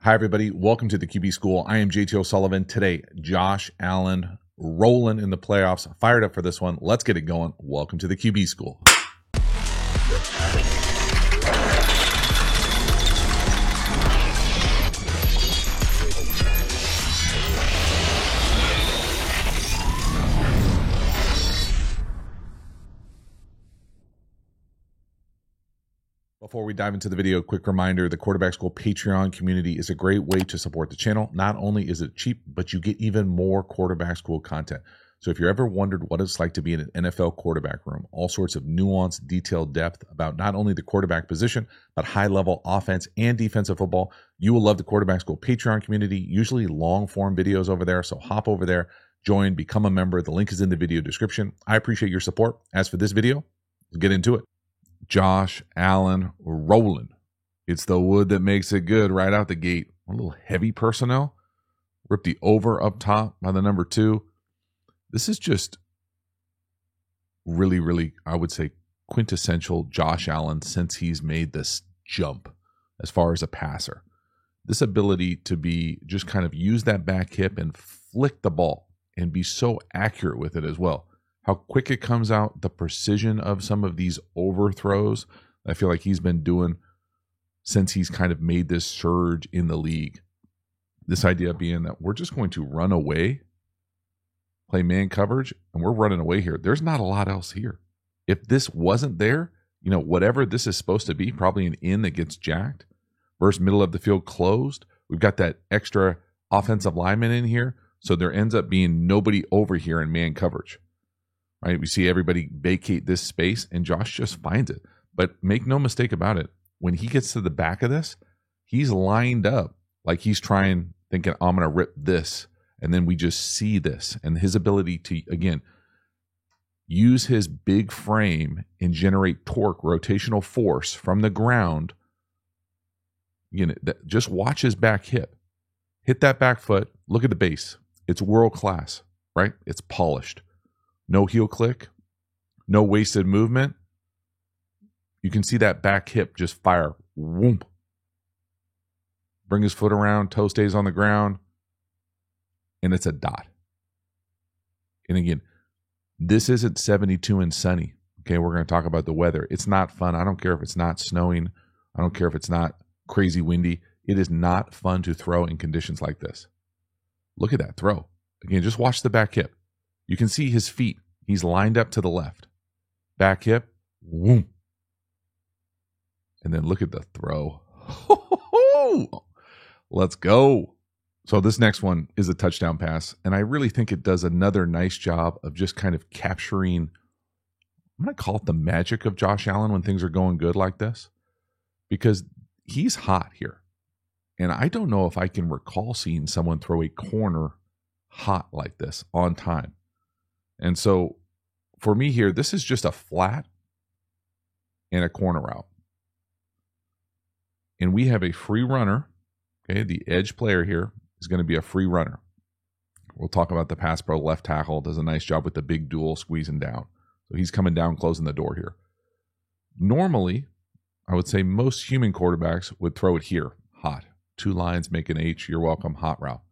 Hi, everybody. Welcome to the QB School. I am JT O'Sullivan. Today, Josh Allen rolling in the playoffs. Fired up for this one. Let's get it going. Welcome to the QB School. Before we dive into the video, quick reminder, the Quarterback School Patreon community is a great way to support the channel. Not only is it cheap, but you get even more Quarterback School content. So if you ever wondered what it's like to be in an NFL quarterback room, all sorts of nuanced, detailed depth about not only the quarterback position, but high-level offense and defensive football, you will love the Quarterback School Patreon community, usually long-form videos over there. So hop over there, join, become a member. The link is in the video description. I appreciate your support. As for this video, let's get into it. Josh Allen rolling. It's the wood that makes it good right out the gate. A little heavy personnel. Rip the over up top by the number 2. This is just really, I would say, quintessential Josh Allen since he's made this jump as far as a passer. This ability to be just kind of use that back hip and flick the ball and be so accurate with it as well. How quick it comes out, the precision of some of these overthrows, I feel like he's been doing since he's kind of made this surge in the league. This idea being that we're just going to run away, play man coverage, and we're running away here. There's not a lot else here. If this wasn't there, whatever this is supposed to be, probably an in that gets jacked versus middle of the field closed. We've got that extra offensive lineman in here, so there ends up being nobody over here in man coverage. Right? We see everybody vacate this space, and Josh just finds it. But make no mistake about it. When he gets to the back of this, he's lined up like he's thinking, I'm going to rip this. And then we just see this. And his ability to, again, use his big frame and generate torque, rotational force from the ground. Just watch his back hip. Hit that back foot. Look at the base. It's world class, right? It's polished. No heel click, no wasted movement. You can see that back hip just fire. Whoomp. Bring his foot around, toe stays on the ground, and it's a dot. And again, this isn't 72 and sunny. Okay, we're going to talk about the weather. It's not fun. I don't care if it's not snowing. I don't care if it's not crazy windy. It is not fun to throw in conditions like this. Look at that throw. Again, just watch the back hip. You can see his feet. He's lined up to the left. Back hip. Whoom. And then look at the throw. Let's go. So this next one is a touchdown pass. And I really think it does another nice job of just kind of capturing, I'm going to call it the magic of Josh Allen when things are going good like this. Because he's hot here. And I don't know if I can recall seeing someone throw a corner hot like this on time. And so for me here, this is just a flat and a corner route. And we have a free runner. Okay, the edge player here is going to be a free runner. We'll talk about the pass pro left tackle. Does a nice job with the big duel squeezing down. So he's coming down, closing the door here. Normally, I would say most human quarterbacks would throw it here, hot. 2 lines, make an H, you're welcome, hot route.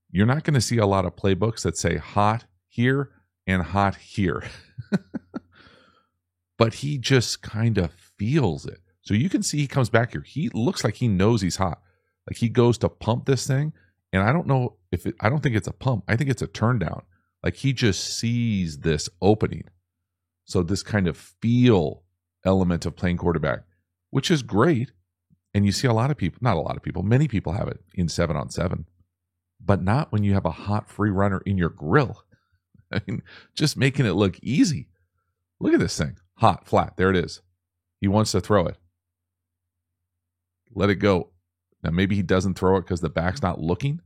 You're not going to see a lot of playbooks that say hot here and hot here. But he just kind of feels it. So you can see he comes back here. He looks like he knows he's hot. Like he goes to pump this thing. And I don't know I don't think it's a pump. I think it's a turn down. Like he just sees this opening. So this kind of feel element of playing quarterback, which is great. And you see a lot of people, not a lot of people, many people have it in 7-on-7, but not when you have a hot free runner in your grill. I mean, just making it look easy. Look at this thing. Hot, flat. There it is. He wants to throw it. Let it go. Now, maybe he doesn't throw it because the back's not looking.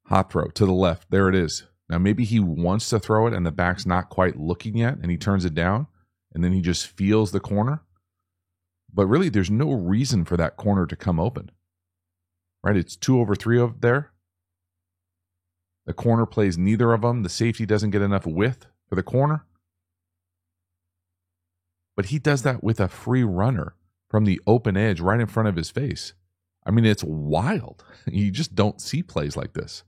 Hot throw to the left. There it is. Now, maybe he wants to throw it and the back's not quite looking yet, and he turns it down, and then he just feels the corner. But really, there's no reason for that corner to come open. right? It's 2 over 3 over there. The corner plays neither of them. The safety doesn't get enough width for the corner. But he does that with a free runner from the open edge right in front of his face. I mean, it's wild. You just don't see plays like this.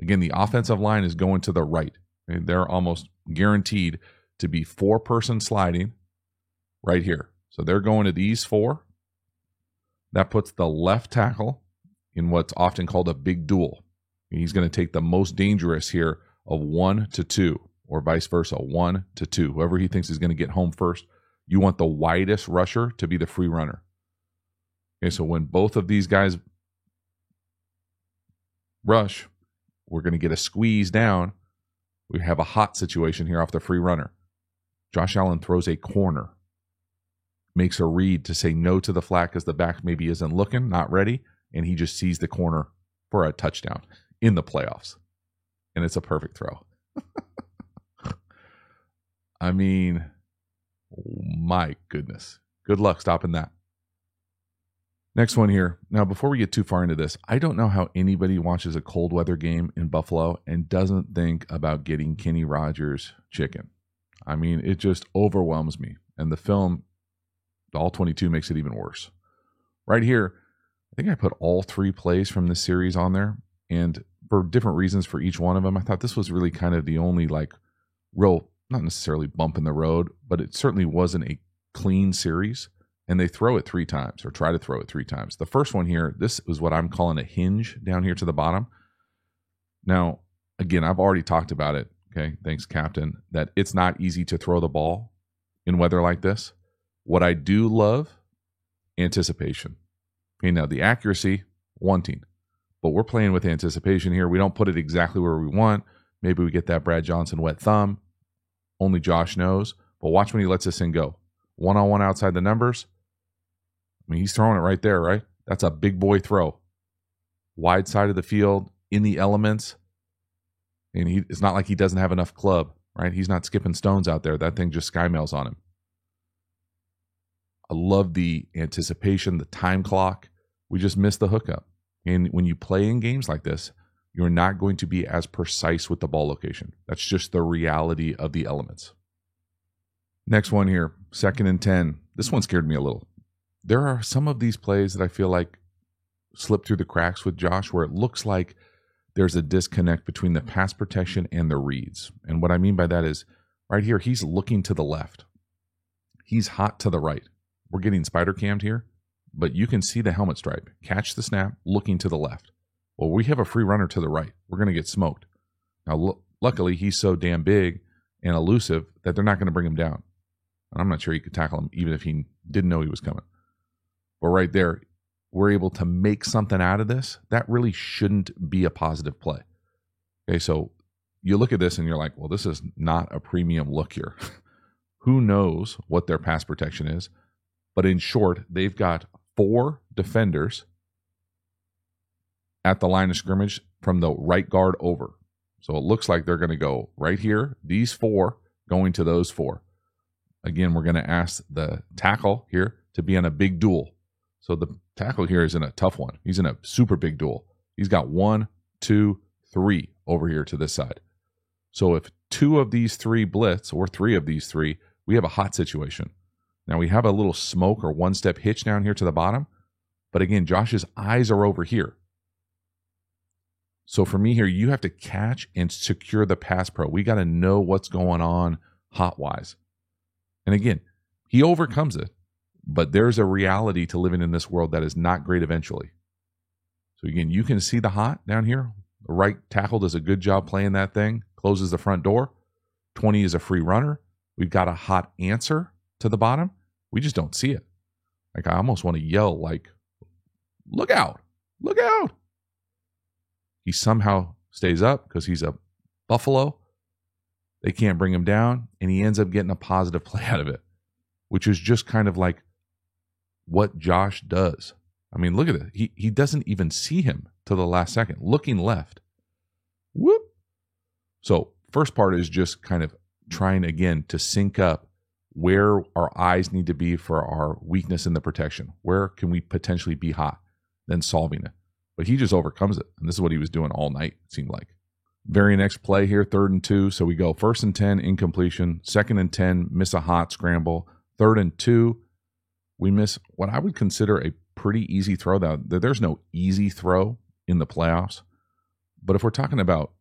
Again, the offensive line is going to the right. And they're almost guaranteed to be 4-person sliding right here. So they're going to these 4. That puts the left tackle in what's often called a big duel. He's going to take the most dangerous here of 1 to 2, or vice versa, 1 to 2. Whoever he thinks is going to get home first, you want the widest rusher to be the free runner. Okay, so when both of these guys rush, we're going to get a squeeze down. We have a hot situation here off the free runner. Josh Allen throws a corner, makes a read to say no to the flat because the back maybe isn't looking, not ready, and he just sees the corner for a touchdown in the playoffs. And it's a perfect throw. I mean, my goodness. Good luck stopping that. Next one here. Now, before we get too far into this, I don't know how anybody watches a cold weather game in Buffalo and doesn't think about getting Kenny Rogers chicken. I mean, it just overwhelms me. And the film, all 22, makes it even worse. Right here, I think I put all 3 plays from this series on there. And for different reasons for each one of them, I thought this was really kind of the only real, not necessarily bump in the road, but it certainly wasn't a clean series. And they throw it 3 times, or try to throw it 3 times. The first one here, this is what I'm calling a hinge down here to the bottom. Now, again, I've already talked about it. Okay, thanks, Captain, that it's not easy to throw the ball in weather like this. What I do love, anticipation. Okay, now the accuracy, wanting. But we're playing with anticipation here. We don't put it exactly where we want. Maybe we get that Brad Johnson wet thumb. Only Josh knows. But watch when he lets this thing go. One-on-one outside the numbers. I mean, he's throwing it right there, right? That's a big boy throw. Wide side of the field, in the elements. And it's not like he doesn't have enough club, right? He's not skipping stones out there. That thing just skymails on him. I love the anticipation, the time clock. We just missed the hookup. And when you play in games like this, you're not going to be as precise with the ball location. That's just the reality of the elements. Next one here, 2nd and 10. This one scared me a little. There are some of these plays that I feel like slip through the cracks with Josh where it looks like there's a disconnect between the pass protection and the reads. And what I mean by that is right here, he's looking to the left. He's hot to the right. We're getting spider cammed here, but you can see the helmet stripe. Catch the snap, looking to the left. Well, we have a free runner to the right. We're going to get smoked. Now, luckily, he's so damn big and elusive that they're not going to bring him down. And I'm not sure he could tackle him even if he didn't know he was coming. But right there, we're able to make something out of this. That really shouldn't be a positive play. Okay, so you look at this and you're like, well, this is not a premium look here. Who knows what their pass protection is? But in short, they've got 4 defenders at the line of scrimmage from the right guard over. So it looks like they're going to go right here, these 4 going to those 4. Again, we're going to ask the tackle here to be in a big duel. So the tackle here is in a tough one. He's in a super big duel. He's got 1, 2, 3 over here to this side. So if 2 of these 3 blitz, or 3 of these 3, we have a hot situation. Now we have a little smoke or one-step hitch down here to the bottom. But again, Josh's eyes are over here. So for me here, you have to catch and secure the pass pro. We got to know what's going on hot-wise. And again, he overcomes it. But there's a reality to living in this world that is not great eventually. So again, you can see the hot down here. The right tackle does a good job playing that thing. Closes the front door. 20 is a free runner. We've got a hot answer to the bottom. We just don't see it. Like, I almost want to yell, like, look out, look out. He somehow stays up because he's a Buffalo. They can't bring him down, and he ends up getting a positive play out of it, which is just kind of like what Josh does. I mean, look at it. He doesn't even see him till the last second, looking left. Whoop. So first part is just kind of trying, again, to sync up where our eyes need to be for our weakness in the protection. Where can we potentially be hot? Then solving it. But he just overcomes it. And this is what he was doing all night, it seemed like. Very next play here, 3rd and 2. So we go 1st and 10, incompletion. 2nd and 10, miss a hot scramble. 3rd and 2, we miss what I would consider a pretty easy throw. There's no easy throw in the playoffs. But if we're talking about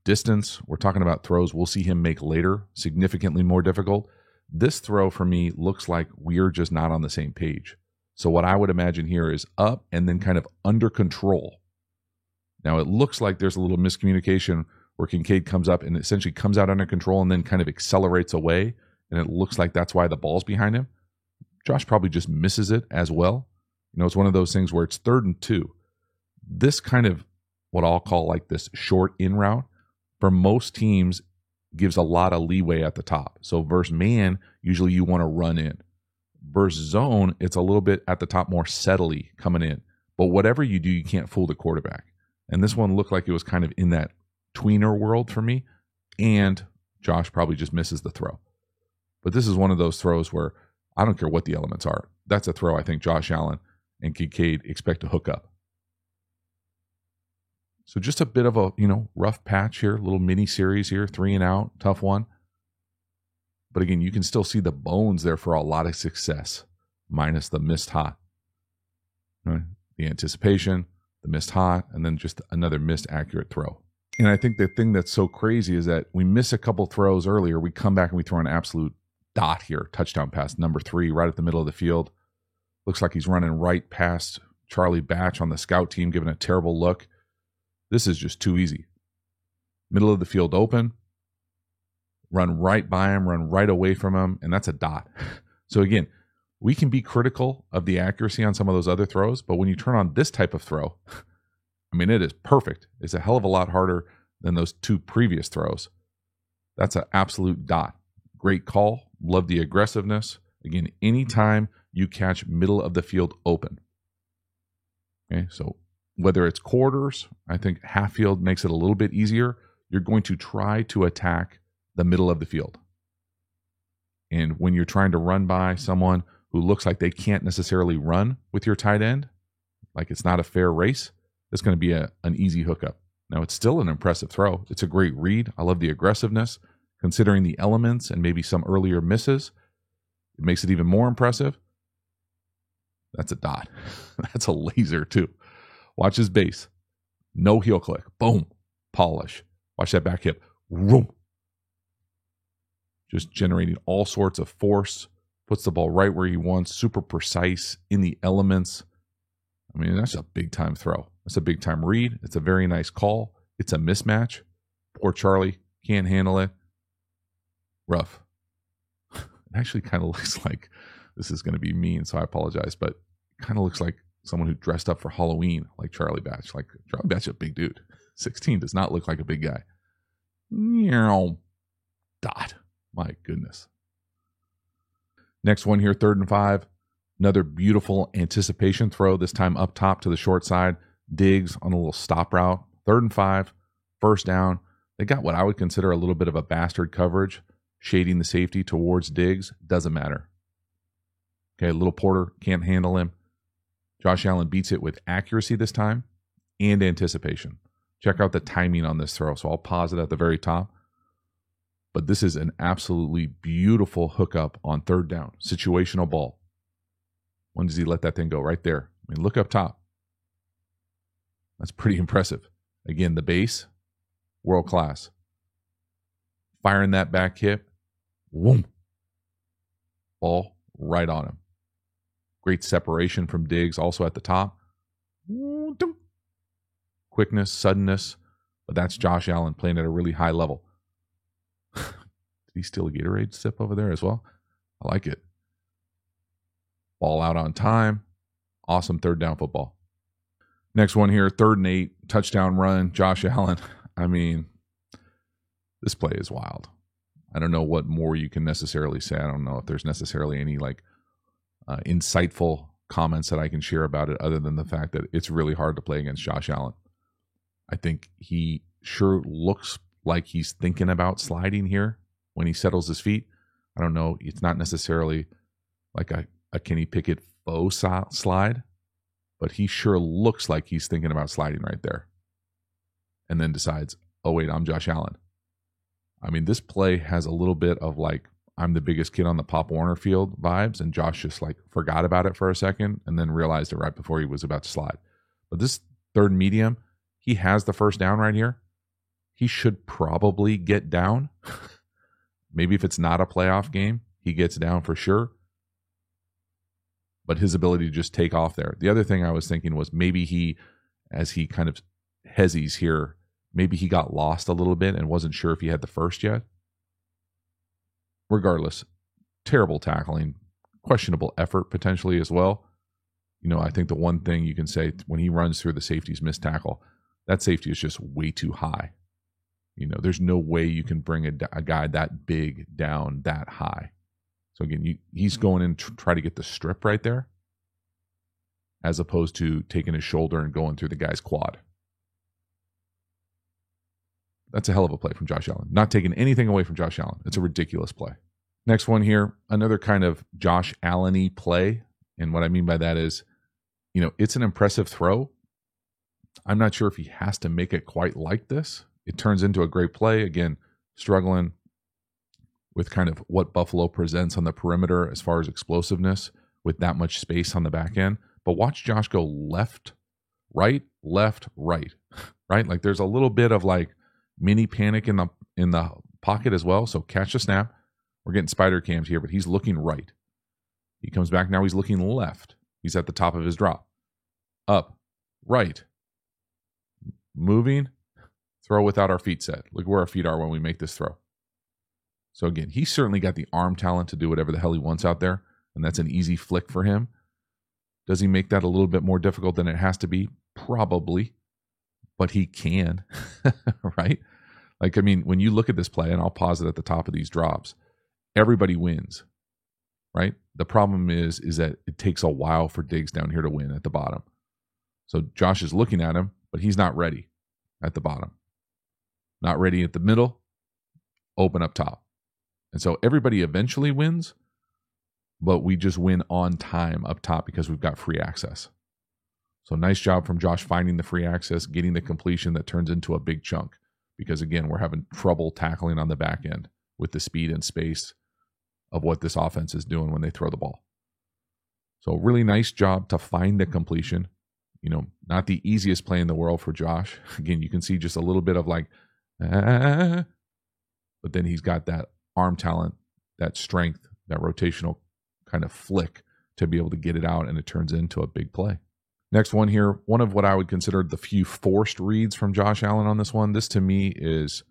distance, we're talking about throws we'll see him make later, significantly more difficult. This throw for me looks like we're just not on the same page. So what I would imagine here is up and then kind of under control. Now it looks like there's a little miscommunication where Kincaid comes up and essentially comes out under control and then kind of accelerates away. And it looks like that's why the ball's behind him. Josh probably just misses it as well. It's one of those things where it's 3rd and 2. This kind of what I'll call like this short in route for most teams gives a lot of leeway at the top. So versus man, usually you want to run in. Versus zone, it's a little bit at the top more settly coming in. But whatever you do, you can't fool the quarterback. And this one looked like it was kind of in that tweener world for me. And Josh probably just misses the throw. But this is one of those throws where I don't care what the elements are. That's a throw I think Josh Allen and Kincaid expect to hook up. So just a bit of a, rough patch here, little mini series here, 3 and out, tough one. But again, you can still see the bones there for a lot of success, minus the missed hot. Right? The anticipation, the missed hot, and then just another missed accurate throw. And I think the thing that's so crazy is that we miss a couple throws earlier. We come back and we throw an absolute dot here, touchdown pass, number 3, right at the middle of the field. Looks like he's running right past Charlie Batch on the scout team, giving a terrible look. This is just too easy. Middle of the field open, run right by him, run right away from him, and that's a dot. So again, we can be critical of the accuracy on some of those other throws, but when you turn on this type of throw, it is perfect. It's a hell of a lot harder than those 2 previous throws. That's an absolute dot. Great call. Love the aggressiveness. Again, anytime you catch middle of the field open. Okay, so whether it's quarters, I think half field makes it a little bit easier. You're going to try to attack the middle of the field. And when you're trying to run by someone who looks like they can't necessarily run with your tight end, like it's not a fair race, it's going to be an easy hookup. Now, it's still an impressive throw. It's a great read. I love the aggressiveness. Considering the elements and maybe some earlier misses, it makes it even more impressive. That's a dot. That's a laser too. Watch his base. No heel click. Boom. Polish. Watch that back hip. Vroom. Just generating all sorts of force. Puts the ball right where he wants. Super precise in the elements. That's a big time throw. That's a big time read. It's a very nice call. It's a mismatch. Poor Charlie can't handle it. Rough. It actually kind of looks like, this is going to be mean, so I apologize, but it kind of looks like someone who dressed up for Halloween, like Charlie Batch. Like, Charlie Batch is a big dude. 16 does not look like a big guy. Dot. My goodness. Next one here, 3rd and 5. Another beautiful anticipation throw, this time up top to the short side. Diggs on a little stop route. 3rd and 5, 1st down. They got what I would consider a little bit of a bastard coverage, shading the safety towards Diggs. Doesn't matter. Okay, Little Porter can't handle him. Josh Allen beats it with accuracy this time and anticipation. Check out the timing on this throw. So I'll pause it at the very top. But this is an absolutely beautiful hookup on 3rd down. Situational ball. When does he let that thing go? Right there. Look up top. That's pretty impressive. Again, the base, world class. Firing that back hip. Whoom. Ball right on him. Great separation from Diggs, also at the top. Quickness, suddenness, but that's Josh Allen playing at a really high level. Did he steal a Gatorade sip over there as well? I like it. Ball out on time. Awesome 3rd down football. Next one here, 3rd and 8, touchdown run, Josh Allen. This play is wild. I don't know what more you can necessarily say. I don't know if there's necessarily any insightful comments that I can share about it other than the fact that it's really hard to play against Josh Allen. I think he sure looks like he's thinking about sliding here when he settles his feet. I don't know. It's not necessarily like a Kenny Pickett faux slide, but he sure looks like he's thinking about sliding right there. And then decides, oh, wait, I'm Josh Allen. I mean, this play has a little bit of like, I'm the biggest kid on the Pop Warner field vibes, and Josh just like forgot about it for a second and then realized it right before he was about to slide. But this third medium, he has the first down right here. He should probably get down. Maybe if it's not a playoff game, he gets down for sure. But his ability to just take off there. The other thing I was thinking was maybe he, as he kind of hezzies here, maybe he got lost a little bit and wasn't sure if he had the first yet. Regardless, terrible tackling, questionable effort potentially as well. You know, I think the one thing you can say when he runs through the safety's missed tackle, that safety is just way too high. You know, there's no way you can bring a guy that big down that high. So again, he's going in to try to get the strip right there, as opposed to taking his shoulder and going through the guy's quad. That's a hell of a play from Josh Allen. Not taking anything away from Josh Allen. It's a ridiculous play. Next one here, another kind of Josh Allen-y play. And what I mean by that is, you know, it's an impressive throw. I'm not sure if he has to make it quite like this. It turns into a great play. Again, struggling with kind of what Buffalo presents on the perimeter as far as explosiveness with that much space on the back end. But watch Josh go left, right, right. Like there's a little bit of like mini panic in the pocket as well. So catch the snap. We're getting spider cams here, but he's looking right. He comes back now. He's looking left. He's at the top of his drop. Up, right, moving, throw without our feet set. Look where our feet are when we make this throw. So again, he's certainly got the arm talent to do whatever the hell he wants out there, and that's an easy flick for him. Does he make that a little bit more difficult than it has to be? Probably, but he can, right? Like, I mean, when you look at this play, and I'll pause it at the top of these drops, everybody wins, right? The problem is that it takes a while for Diggs down here to win at the bottom. So Josh is looking at him, but he's not ready at the bottom. Not ready at the middle, open up top. And so everybody eventually wins, but we just win on time up top because we've got free access. So nice job from Josh finding the free access, getting the completion that turns into a big chunk. Because again, we're having trouble tackling on the back end with the speed and space of what this offense is doing when they throw the ball. So really nice job to find the completion. You know, not the easiest play in the world for Josh. Again, you can see just a little bit of like, but then he's got that arm talent, that strength, that rotational kind of flick to be able to get it out, and it turns into a big play. Next one here, one of what I would consider the few forced reads from Josh Allen on this one. This to me is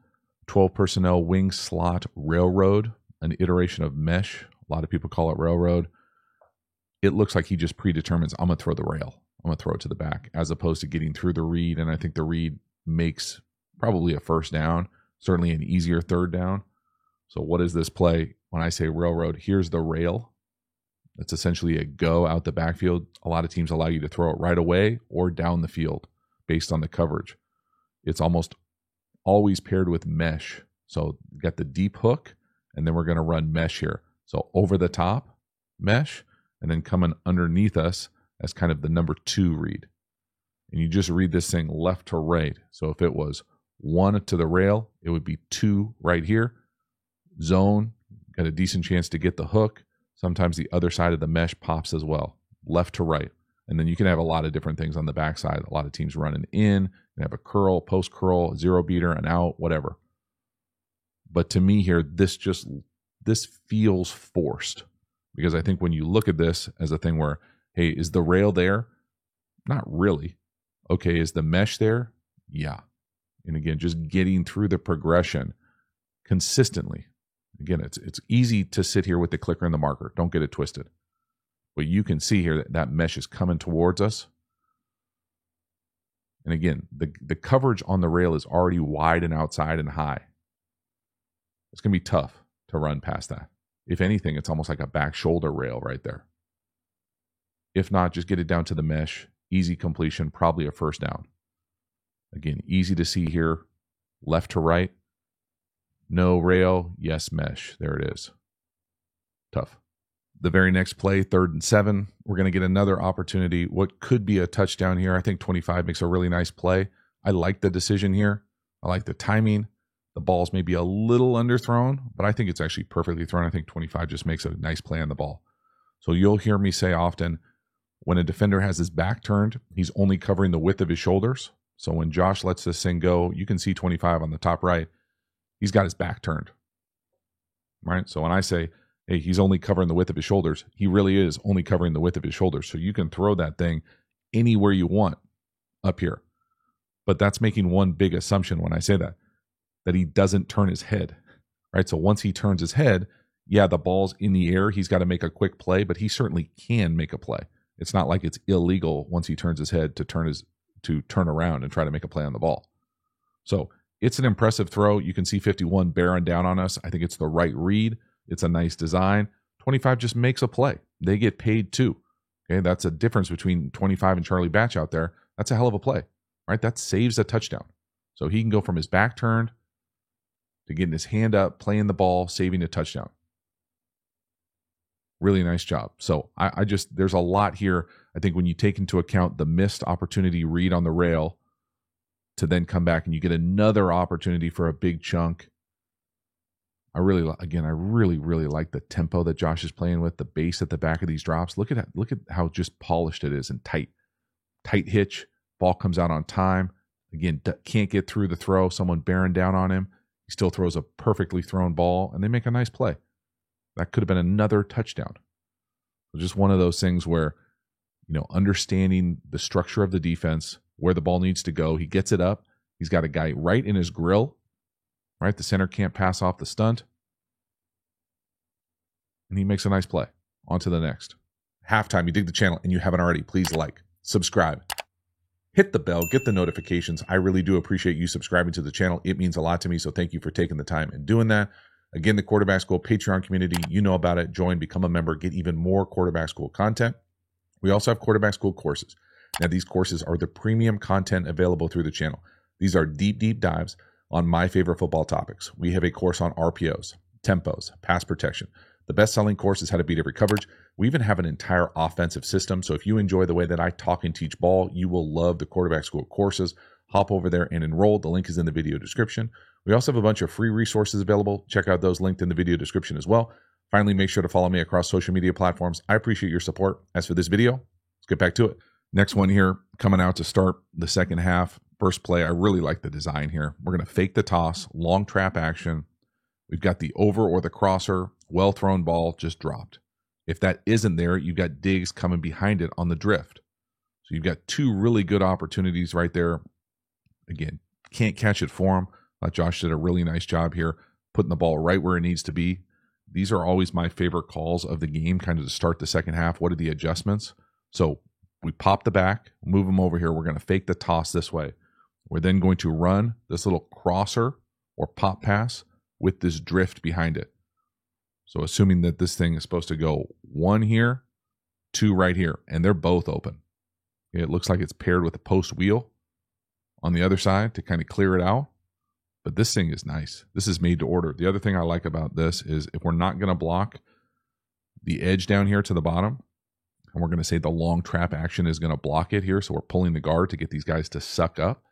12 personnel wing slot railroad, an iteration of mesh. A lot of people call it railroad. It looks like he just predetermines, I'm going to throw the rail. I'm going to throw it to the back, as opposed to getting through the read. And I think the read makes probably a first down, certainly an easier third down. So what is this play? When I say railroad, here's the rail. It's essentially a go out the backfield. A lot of teams allow you to throw it right away or down the field based on the coverage. It's almost always paired with mesh. So you got the deep hook, and then we're going to run mesh here. So over the top, mesh, and then coming underneath us as kind of the number 2 read. And you just read this thing left to right. So if it was 1 to the rail, it would be 2 right here. Zone, got a decent chance to get the hook. Sometimes the other side of the mesh pops as well, left to right. And then you can have a lot of different things on the backside. A lot of teams running in, you can have a curl, post curl, zero beater, an out, whatever. But to me here, this feels forced, because I think when you look at this as a thing where, hey, is the rail there? Not really. Okay, is the mesh there? Yeah. And again, just getting through the progression consistently. Again, it's easy to sit here with the clicker and the marker. Don't get it twisted. But you can see here that mesh is coming towards us. And again, the coverage on the rail is already wide and outside and high. It's going to be tough to run past that. If anything, it's almost like a back shoulder rail right there. If not, just get it down to the mesh. Easy completion, probably a first down. Again, easy to see here. Left to right. No rail, yes mesh. There it is. Tough. The very next play, 3rd and 7, we're going to get another opportunity. What could be a touchdown here. I think 25 makes a really nice play. I like the decision here. I like the timing. The ball's maybe a little underthrown, but I think it's actually perfectly thrown. I think 25 just makes a nice play on the ball. So you'll hear me say often, when a defender has his back turned, he's only covering the width of his shoulders. So when Josh lets this thing go, you can see 25 on the top right. He's got his back turned. Right? So when I say, hey, he's only covering the width of his shoulders, he really is only covering the width of his shoulders. So you can throw that thing anywhere you want up here. But that's making one big assumption when I say that he doesn't turn his head. Right? So once he turns his head, yeah, the ball's in the air. He's got to make a quick play, but he certainly can make a play. It's not like it's illegal once he turns his head to turn around and try to make a play on the ball. So it's an impressive throw. You can see 51 bearing down on us. I think it's the right read. It's a nice design. 25 just makes a play. They get paid too. Okay, that's a difference between 25 and Charlie Batch out there. That's a hell of a play, right? That saves a touchdown. So he can go from his back turned to getting his hand up, playing the ball, saving a touchdown. Really nice job. So I just, there's a lot here. I think when you take into account the missed opportunity read on the rail to then come back and you get another opportunity for a big chunk. I really like the tempo that Josh is playing with, the bass at the back of these drops. Look at how just polished it is and tight hitch. Ball comes out on time. Again, can't get through the throw. Someone bearing down on him. He still throws a perfectly thrown ball, and they make a nice play. That could have been another touchdown. Just one of those things where, understanding the structure of the defense, where the ball needs to go. He gets it up. He's got a guy right in his grill. Right? The center can't pass off the stunt. And he makes a nice play. On to the next. Halftime, you dig the channel and you haven't already, please like, subscribe, hit the bell, get the notifications. I really do appreciate you subscribing to the channel. It means a lot to me, so thank you for taking the time and doing that. Again, the Quarterback School Patreon community, you know about it. Join, become a member, get even more Quarterback School content. We also have Quarterback School courses. Now, these courses are the premium content available through the channel. These are deep dives on my favorite football topics. We have a course on RPOs, tempos, pass protection. The best-selling course is how to beat every coverage. We even have an entire offensive system. So if you enjoy the way that I talk and teach ball, you will love the Quarterback School courses. Hop over there and enroll. The link is in the video description. We also have a bunch of free resources available. Check out those linked in the video description as well. Finally, make sure to follow me across social media platforms. I appreciate your support. As for this video, let's get back to it. Next one here, coming out to start the second half. First play, I really like the design here. We're going to fake the toss, long trap action. We've got the over or the crosser, well-thrown ball just dropped. If that isn't there, you've got Diggs coming behind it on the drift. So you've got two really good opportunities right there. Again, can't catch it for him. Josh did a really nice job here, putting the ball right where it needs to be. These are always my favorite calls of the game, kind of to start the second half. What are the adjustments? So we pop the back, move them over here. We're going to fake the toss this way. We're then going to run this little crosser or pop pass with this drift behind it. So assuming that this thing is supposed to go 1 here, 2 right here, and they're both open. It looks like it's paired with a post wheel on the other side to kind of clear it out. But this thing is nice. This is made to order. The other thing I like about this is if we're not going to block the edge down here to the bottom, and we're going to say the long trap action is going to block it here, so we're pulling the guard to get these guys to suck up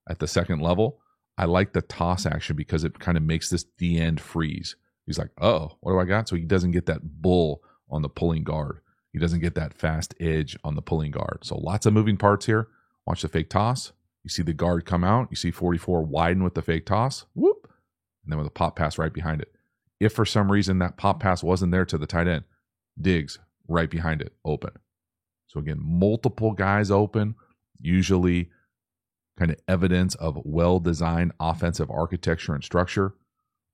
at the second level. I like the toss action because it kind of makes this D end freeze. He's like, oh, what do I got? So he doesn't get that bull on the pulling guard. He doesn't get that fast edge on the pulling guard. So lots of moving parts here. Watch the fake toss. You see the guard come out. You see 44 widen with the fake toss. Whoop. And then with a pop pass right behind it. If for some reason that pop pass wasn't there to the tight end, Diggs right behind it, open. So again, multiple guys open, usually kind of evidence of well-designed offensive architecture and structure.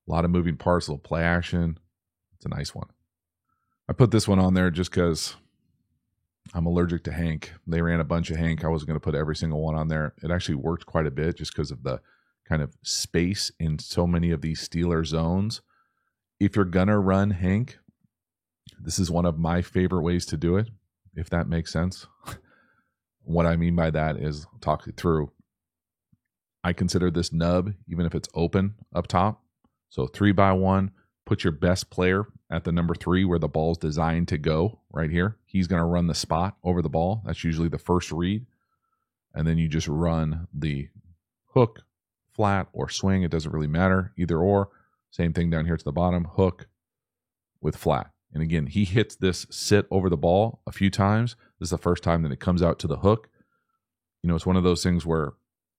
A lot of moving parts, a little play action. It's a nice one. I put this one on there just because I'm allergic to Hank. They ran a bunch of Hank. I wasn't going to put every single one on there. It actually worked quite a bit just because of the kind of space in so many of these Steeler zones. If you're going to run Hank, this is one of my favorite ways to do it, if that makes sense. What I mean by that is, I'll talk it through. I consider this nub, even if it's open up top. So 3x1, put your best player at the number 3 where the ball's designed to go right here. He's going to run the spot over the ball. That's usually the first read. And then you just run the hook, flat, or swing. It doesn't really matter. Either or. Same thing down here to the bottom. Hook with flat. And again, he hits this sit over the ball a few times. This is the first time that it comes out to the hook. You know, it's one of those things where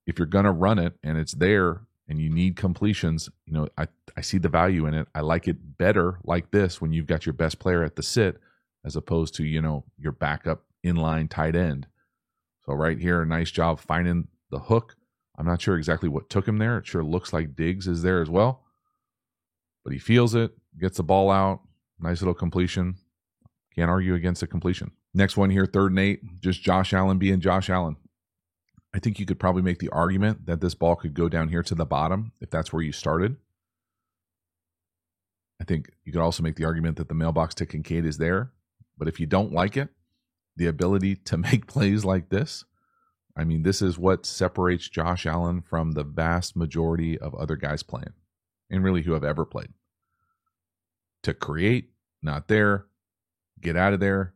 if you're going to run it and it's there and you need completions, you know, I see the value in it. I like it better like this when you've got your best player at the sit as opposed to, you know, your backup inline tight end. So right here, nice job finding the hook. I'm not sure exactly what took him there. It sure looks like Diggs is there as well. But he feels it, gets the ball out. Nice little completion. Can't argue against a completion. Next one here, 3rd and 8. Just Josh Allen being Josh Allen. I think you could probably make the argument that this ball could go down here to the bottom if that's where you started. I think you could also make the argument that the mailbox to Kincaid is there. But if you don't like it, the ability to make plays like this, I mean, this is what separates Josh Allen from the vast majority of other guys playing, and really who have ever played. To create, not there, get out of there,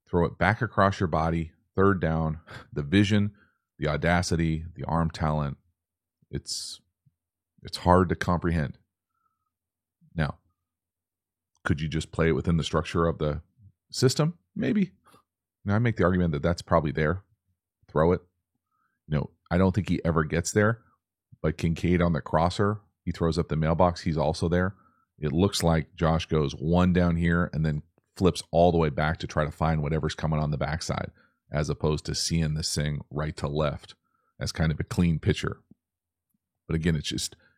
throw it back across your body, 3rd down, the vision, the audacity, the arm talent, it's hard to comprehend. Now, could you just play it within the structure of the system? Maybe. Now, I make the argument that that's probably there. Throw it. You know, I don't think he ever gets there, but Kincaid on the crosser, he throws up the mailbox. He's also there. It looks like Josh goes 1 down here and then flips all the way back to try to find whatever's coming on the backside, as opposed to seeing this thing right to left as kind of a clean picture. But again,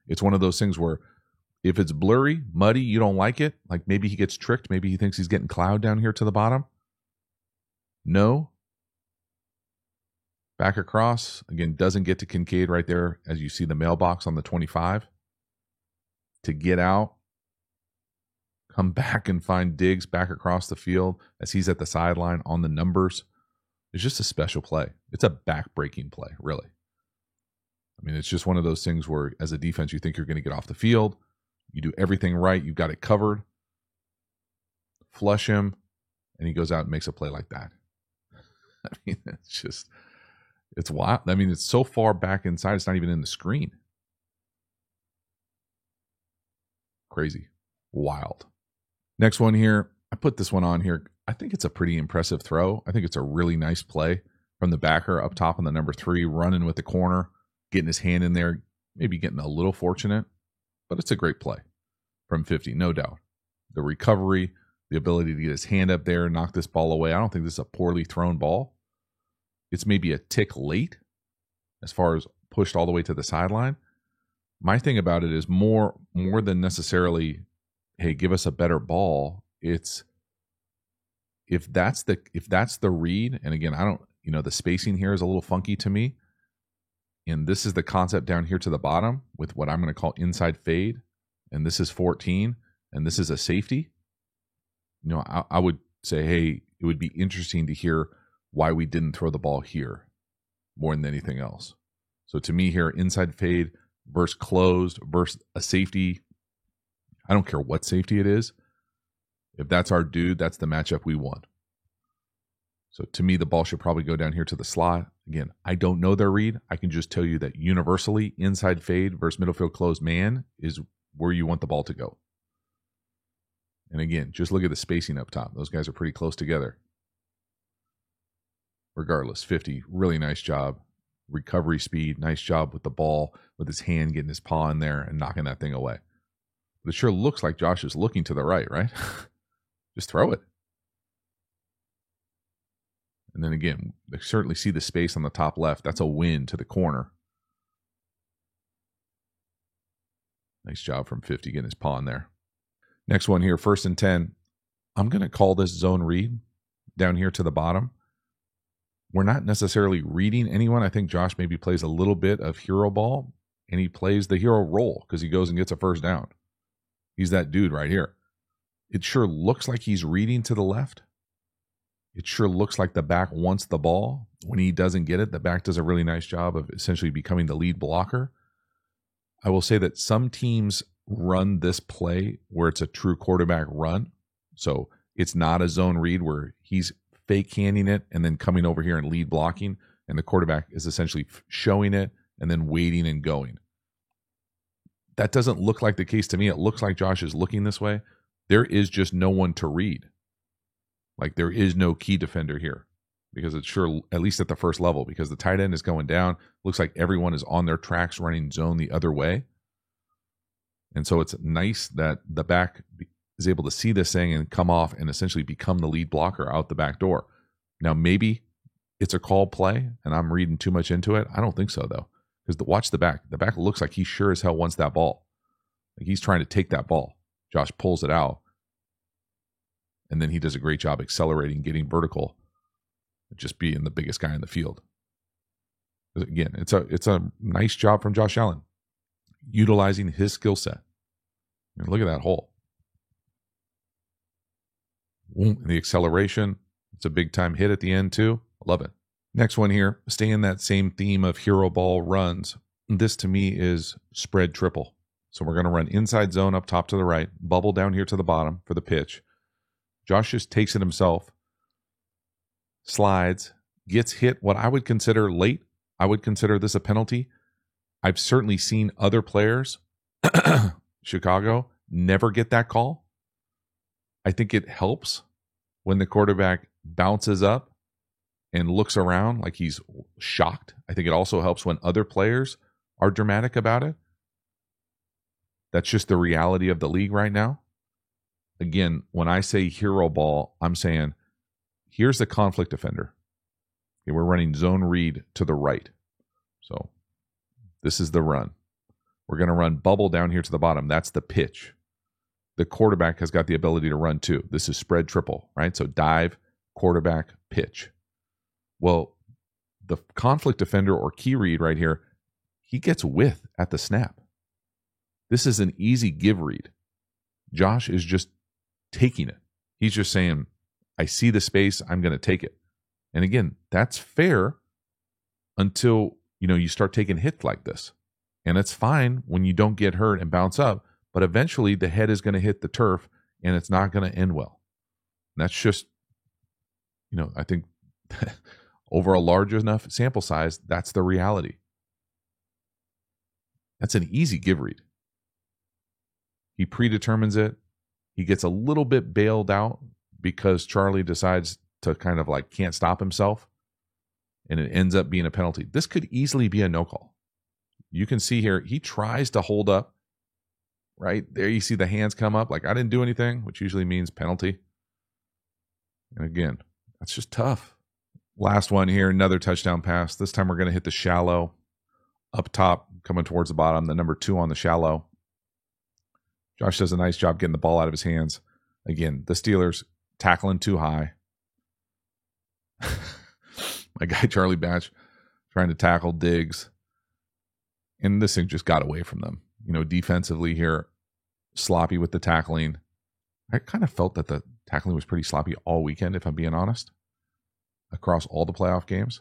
it's one of those things where if it's blurry, muddy, you don't like it, like maybe he gets tricked, maybe he thinks he's getting cloud down here to the bottom. No. Back across, again, doesn't get to Kincaid right there as you see the mailbox on the 25. To get out, come back and find Diggs back across the field as he's at the sideline on the numbers. It's just a special play. It's a back-breaking play, really. I mean, it's just one of those things where as a defense, you think you're going to get off the field. You do everything right. You've got it covered. Flush him, and he goes out and makes a play like that. I mean, it's wild. I mean, it's so far back inside, it's not even in the screen. Crazy. Wild. Next one here. I put this one on here. I think it's a pretty impressive throw. I think it's a really nice play from the backer up top on the number 3, running with the corner, getting his hand in there, maybe getting a little fortunate, but it's a great play from 50, no doubt. The recovery, the ability to get his hand up there, knock this ball away. I don't think this is a poorly thrown ball. It's maybe a tick late as far as pushed all the way to the sideline. My thing about it is more than necessarily, hey, give us a better ball. It's if that's the read, and again, I don't, the spacing here is a little funky to me. And this is the concept down here to the bottom with what I'm going to call inside fade. And this is 14, and this is a safety. I would say, hey, it would be interesting to hear why we didn't throw the ball here more than anything else. So to me here, inside fade versus closed versus a safety. I don't care what safety it is. If that's our dude, that's the matchup we want. So to me, the ball should probably go down here to the slot. Again, I don't know their read. I can just tell you that universally, inside fade versus middle field closed man is where you want the ball to go. And again, just look at the spacing up top. Those guys are pretty close together. Regardless, 50, really nice job. Recovery speed, nice job with the ball, with his hand getting his paw in there and knocking that thing away. But it sure looks like Josh is looking to the right? Just throw it. And then again, they certainly see the space on the top left. That's a win to the corner. Nice job from 50 getting his paw in there. Next one here, 1st and 10. I'm going to call this zone read down here to the bottom. We're not necessarily reading anyone. I think Josh maybe plays a little bit of hero ball, and he plays the hero role because he goes and gets a 1st down. He's that dude right here. It sure looks like he's reading to the left. It sure looks like the back wants the ball. When he doesn't get it, the back does a really nice job of essentially becoming the lead blocker. I will say that some teams run this play where it's a true quarterback run. So it's not a zone read where he's fake handing it and then coming over here and lead blocking, and the quarterback is essentially showing it and then waiting and going. That doesn't look like the case to me. It looks like Josh is looking this way. There is just no one to read. Like, there is no key defender here, because it's sure, at least at the first level, because the tight end is going down. Looks like everyone is on their tracks running zone the other way. And so it's nice that the back is able to see this thing and come off and essentially become the lead blocker out the back door. Now, maybe it's a call play and I'm reading too much into it. I don't think so, though, because watch the back. The back looks like he sure as hell wants that ball. Like, he's trying to take that ball. Josh pulls it out, and then he does a great job accelerating, getting vertical, just being the biggest guy in the field. Again, it's a nice job from Josh Allen, utilizing his skill set. I mean, look at that hole. And the acceleration, it's a big time hit at the end too. Love it. Next one here, stay in that same theme of hero ball runs. This to me is spread triple. So we're going to run inside zone up top to the right, bubble down here to the bottom for the pitch. Josh just takes it himself, slides, gets hit what I would consider late. I would consider this a penalty. I've certainly seen other players, Chicago, never get that call. I think it helps when the quarterback bounces up and looks around like he's shocked. I think it also helps when other players are dramatic about it. That's just the reality of the league right now. Again, when I say hero ball, I'm saying here's the conflict defender. Okay, we're running zone read to the right. So this is the run. We're going to run bubble down here to the bottom. That's the pitch. The quarterback has got the ability to run too. This is spread triple, right? So dive, quarterback, pitch. Well, the conflict defender or key read right here, he gets width at the snap. This is an easy give read. Josh is just taking it. He's just saying, I see the space, I'm going to take it. And again, that's fair until, you start taking hits like this. And it's fine when you don't get hurt and bounce up, but eventually the head is going to hit the turf and it's not going to end well. And that's just, I think over a large enough sample size, that's the reality. That's an easy give read. He predetermines it. He gets a little bit bailed out because Charlie decides to kind of like can't stop himself, and it ends up being a penalty. This could easily be a no call. You can see here, he tries to hold up. Right there, you see the hands come up like I didn't do anything, which usually means penalty. And again, that's just tough. Last one here, another touchdown pass. This time we're going to hit the shallow up top, coming towards the bottom, the number 2 on the shallow. Josh does a nice job getting the ball out of his hands. Again, the Steelers tackling too high. My guy Charlie Batch trying to tackle Diggs. And this thing just got away from them. Defensively here, sloppy with the tackling. I kind of felt that the tackling was pretty sloppy all weekend, if I'm being honest, across all the playoff games.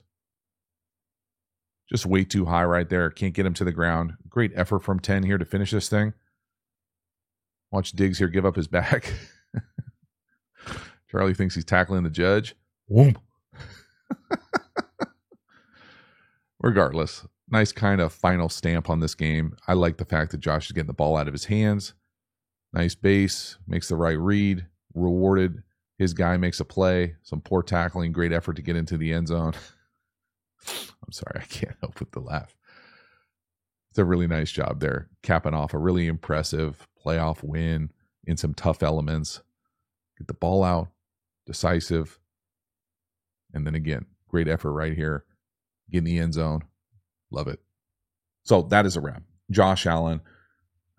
Just way too high right there. Can't get him to the ground. Great effort from 10 here to finish this thing. Watch Diggs here give up his back. Charlie thinks he's tackling the judge. Whoop. Regardless, nice kind of final stamp on this game. I like the fact that Josh is getting the ball out of his hands. Nice base, makes the right read, rewarded. His guy makes a play, some poor tackling, great effort to get into the end zone. I'm sorry, I can't help but to laugh. It's a really nice job there, capping off a really impressive playoff win in some tough elements. Get the ball out, decisive. And then again, great effort right here. Get in the end zone. Love it. So that is a wrap. Josh Allen.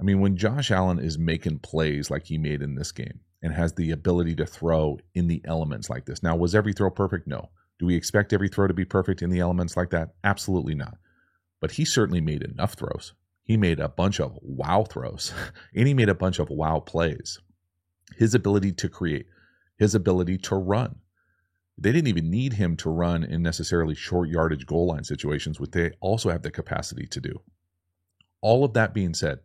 I mean, when Josh Allen is making plays like he made in this game and has the ability to throw in the elements like this. Now, was every throw perfect? No. Do we expect every throw to be perfect in the elements like that? Absolutely not. But he certainly made enough throws. He made a bunch of wow throws, and he made a bunch of wow plays. His ability to create, his ability to run. They didn't even need him to run in necessarily short yardage goal line situations, which they also have the capacity to do. All of that being said,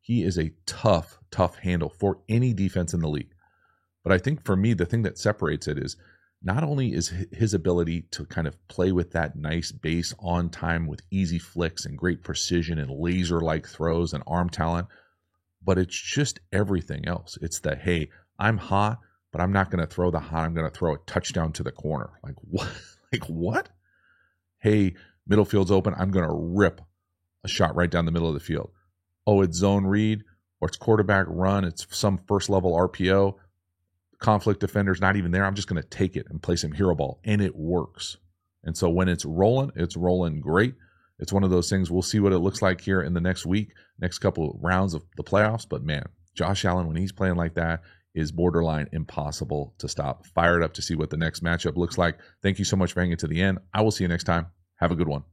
He is a tough handle for any defense in the league. But I think for me, the thing that separates it is not only is his ability to kind of play with that nice base on time with easy flicks and great precision and laser-like throws and arm talent, but it's just everything else. It's the, hey, I'm hot, but I'm not going to throw the hot. I'm going to throw a touchdown to the corner. Like what? Like what? Hey, middle field's open. I'm going to rip a shot right down the middle of the field. Oh, it's zone read or it's quarterback run. It's some first level RPO. Conflict defender's not even there. I'm just going to take it and play some hero ball, and it works. And so when it's rolling great. It's one of those things. We'll see what it looks like here in the next week, next couple of rounds of the playoffs. But man, Josh Allen, when he's playing like that, is borderline impossible to stop. Fired up to see what the next matchup looks like. Thank you so much for hanging to the end. I will see you next time. Have a good one.